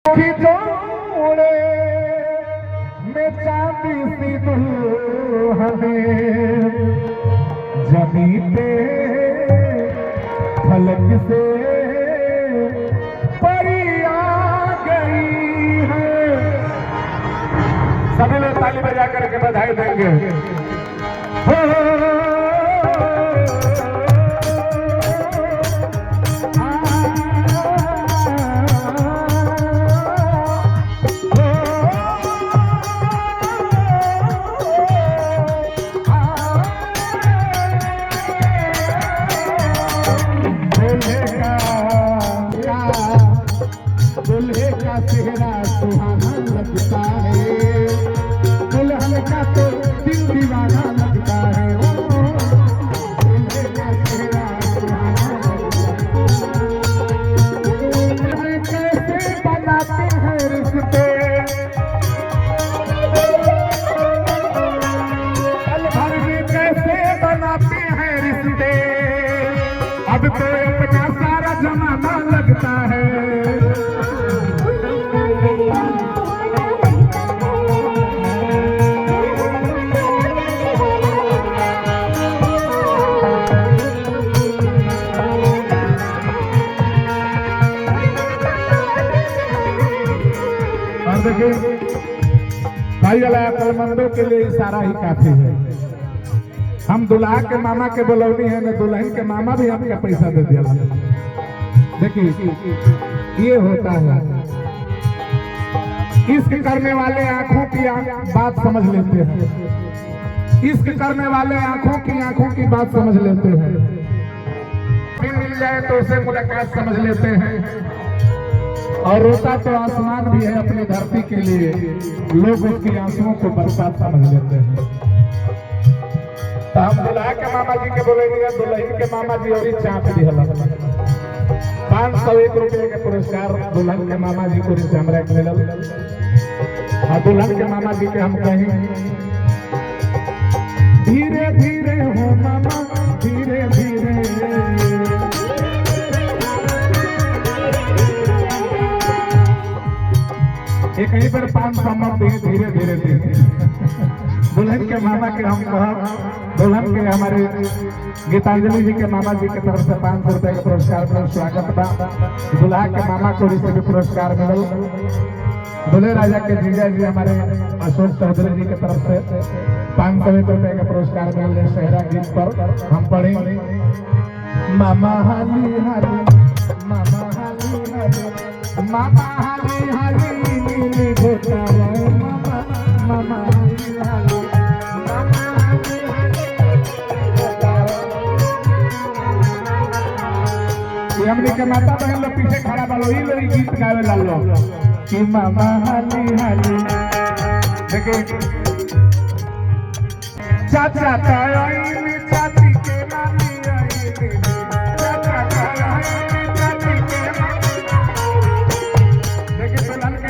जोड़े में चांदी सी दुल्हने जमी पे फलक से परी आ गई है। सभी लोग ताली बजा करके बधाई देंगे। दुल्हे का चेहरा सुहाना लगता है, दुल्हन का तो दिल दीवाना लगता है। दुल्हे का चेहरा सुहाना लगता है। कैसे बनाते हैं रिश्ते, पल भर में कैसे बनाते हैं रिश्ते। अब तो अपना सारा जमाना लगता है। देखिए भाई वाला अक्लमंदों के लिए इशारा ही काफी है। हम दुल्हा के मामा के बोलौनी है न, दुल्हन के मामा भी हमके पैसा दे दिया। देखिए ये होता है, इश्क करने वाले आंखों की बात समझ लेते हैं। इश्क करने वाले आंखों की बात समझ लेते हैं। मिल जाए तो उसे मुलाकात समझ लेते हैं। और रोता तो आसमान भी है अपनी धरती के लिए, लोग उसकी आंसुओं को बरसात समझ लेते हैं। तो हम दुल्हा के मामा जी के बोलेंगे, दुल्हन के मामा जी और चाप दी 501 रुपये के पुरस्कार दुल्हन के मामा जी को हमरा के मिलल। और दुल्हन के मामा जी के हम कहें धीरे धीरे हो मामा, धीरे धीरे एक कहीं पर 500 मत धीरे धीरे धीरे। दुल्हन के मामा के हम कहा, दुल्हन के हमारे गीतांजलि जी के मामा जी की तरफ से 500 रुपए के पुरस्कार पर स्वागत बा। दुल्हा के मामा को भी पुरस्कार मिलल। दुल्हे राजा के जीजा जी हमारे अशोक चौधरी जी की तरफ से 501 रुपए का पुरस्कार मिलने शहरा गीत पर हम पढ़े मामा हाली हाली, मामा हाली हाली, मामा हाली हाली नीली घोटावा, मामा मामा हाली हाली, मामा हाली हाली घोटावा। ये हमने के माता बहन लोग पीछे खड़ा बालो, ही लोग गीत गावे लालो कि मामा हाली हाली। देखिए चाचा ताई चाची के नानी आई, चाचा ताई चाची के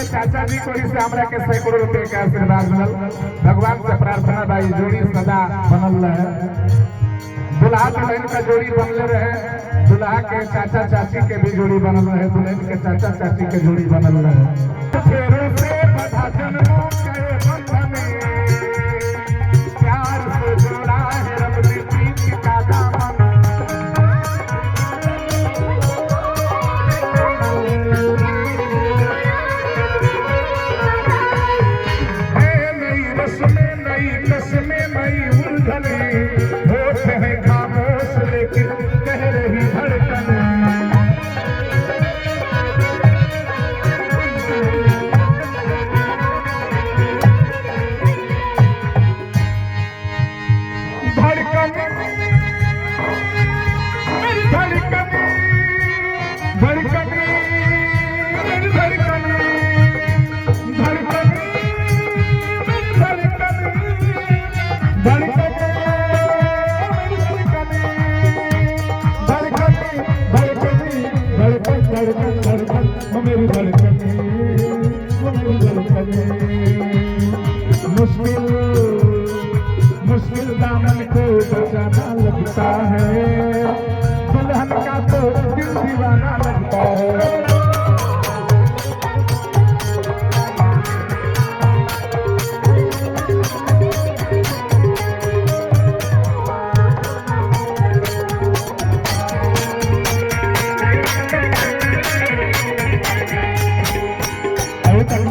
चाचा जी को इससे हमरा के सैकड़ों रुपए का आशीर्वाद मिलल। भगवान से प्रार्थना भाई जोड़ी सदा बनल रहे, दुल्हा दुल्हन का जोड़ी बनले रहे, दुल्हा के चाचा चाची के भी जोड़ी बनल रहे, दुल्हन के चाचा चाची के जोड़ी बनल रहे। फेरों से बधा जन्मों के बंधन, प्यार से जोड़ा है रब ने प्रीत का दामन। मुश्किल दामन को बचाना लगता है, दुल्हन का तो दिल दीवाना लगता है।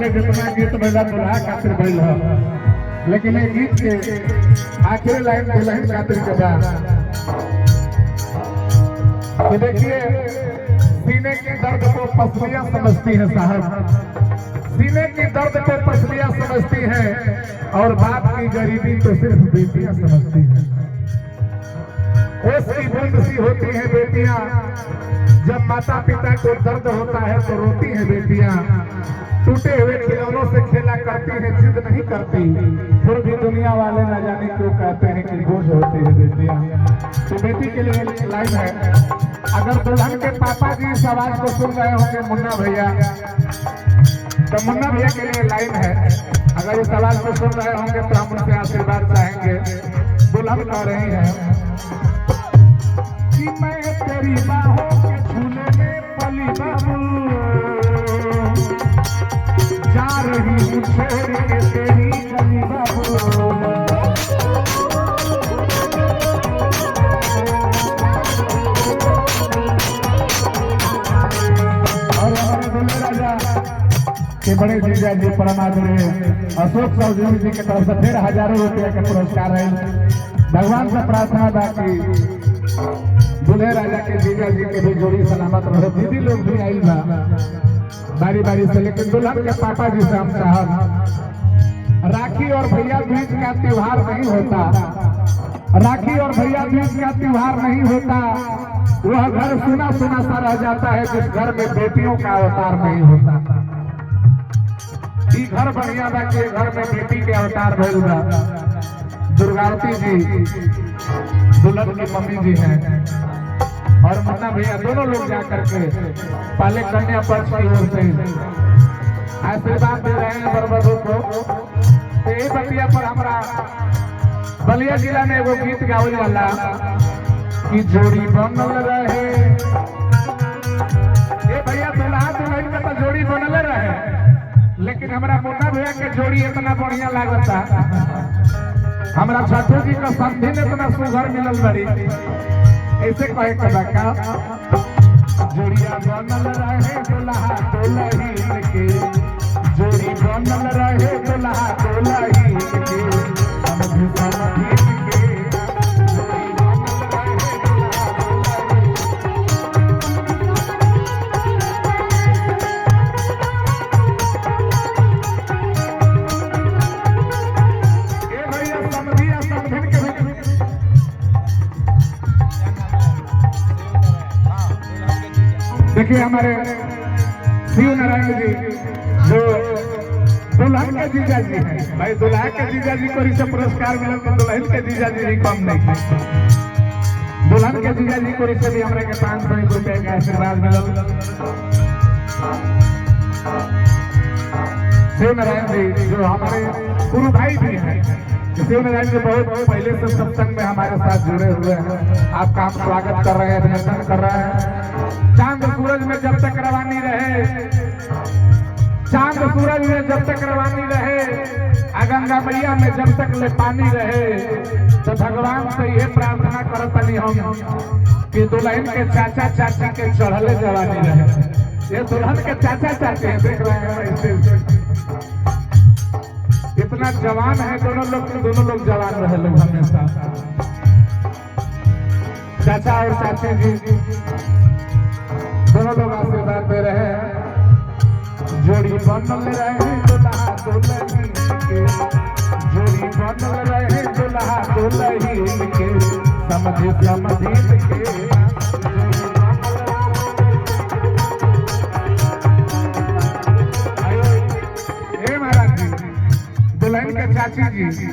पहले जितना गीत बजा दुल्हा खातिर भइल ह, लेकिन ये गीत के आखिरी लाइन दुल्हन खातिर के बाद तो देखिए, सीने के दर्द को पसलियां समझती है साहब, सीने की दर्द को पसलियां समझती हैं और बाप की गरीबी तो सिर्फ बेटियां समझती हैं। ओस की बूंद सी होती हैं बेटियां, जब माता पिता को दर्द होता है तो रोती हैं बेटियां। टूटे हुए खिलौनों से खेला करती हैं, जिद नहीं करती, फिर भी दुनिया वाले न जाने क्यों कहते हैं कि बोझ होती है बेटियां। तो बेटी के लिए लाइन है, अगर दुल्हन के पापा जी इस आवाज को सुन रहे होंगे मुन्ना भैया, तो मुन्ना भैया के लिए लाइन है, अगर इस आवाज को सुन रहे होंगे तो हम उनसे आशीर्वाद चाहेंगे। दुल्हन कह रही है कि मैं तेरी बाहों के झूले में पली बाबू, जा रही हूँ छोड़ के तेरी गली बाबू। के बड़े जीजा जी परमात्मा अशोक चौधरी जी के तरफ से फिर हजारों रुपये का पुरस्कार है। भगवान से प्रार्थना बा कि दूल्हे राजा के जीजा जी के भी जोड़ी सलामत रहे। दीदी लोग भी आई बा बारी बारी से, लेकिन दुल्हन के पापा जी से हम साहब, राखी और भैया दूज का त्योहार नहीं होता, राखी और भैया दूज का त्योहार नहीं होता, वह घर सुना सुना सा रह जाता है जिस घर में बेटियों का अवतार नहीं होता। घर बढ़िया बा के घर में बेटी के अवतार भइल बा। दुर्गावती जी दुल्हन की मम्मी जी हैं और मुन्ना भैया दोनों लोग जाकर के पहले कन्या पक्ष की ओर से आशीर्वाद दे रहे हैं बरबधू को। तो यही बतिया पर हमारा बलिया जिला में वो गीत गावल वाला कि जोड़ी बनल रहे, ये भैया दुल्हा दुल्हन में तो जोड़ी बनल रहे, लेकिन हमारा मुन्ना भैया के जोड़ी इतना बढ़िया लागता, हमारा छठू जी का संधि में इतना सुघर मिलल बड़ी, ऐसे कहे का जोड़िया बनल रहे दुल्हा दुल्हन के, जोड़ी बनल रहे दुल्हा दुल्हन के, समझी समझी देखिए हमारे शिव नारायण जी जो दुल्हन के जीजा जी हैं, भाई दुल्हा के जीजा जी को रिश्ते पुरस्कार मिला तो दुल्हन के जीजा जी भी कम नहीं है। दुल्हन के जीजा जी को रिश्ते भी हमारे के 500 रुपए का आशीर्वाद मिला। शिव नारायण जी जो हमारे गुरु भाई भी हैं, शिव नारायण जी बहुत पहले से सत्संग में हमारे साथ जुड़े हुए हैं। आपका हम स्वागत कर रहे हैं, अभिनंदन कर रहे हैं। चांद सूरज में जब तक रवानी रहे, चांद सूरज में जब तक रवानी रहे, गंगा मैया में जब तक ले पानी रहे, तो भगवान से ये प्रार्थना करतनी हम कि दुल्हन के चाचा चाची के चढ़ले जवानी रहे। ये दुल्हन के चाचा चाची हैं, देख रहे हैं ऐसे इतना जवान है, दोनों लोग जवान रहे लोग हमेशा। चाचा और चाची जी दोनों लोग आशीर्वाद दे रहे हैं। जोड़ी बनल रहे दुल्हा दुल्हन के, जोड़ी बनल रहे दुल्हा दुल्हन के, समझी समझी के। महाराज जी दुल्हन के चाची जी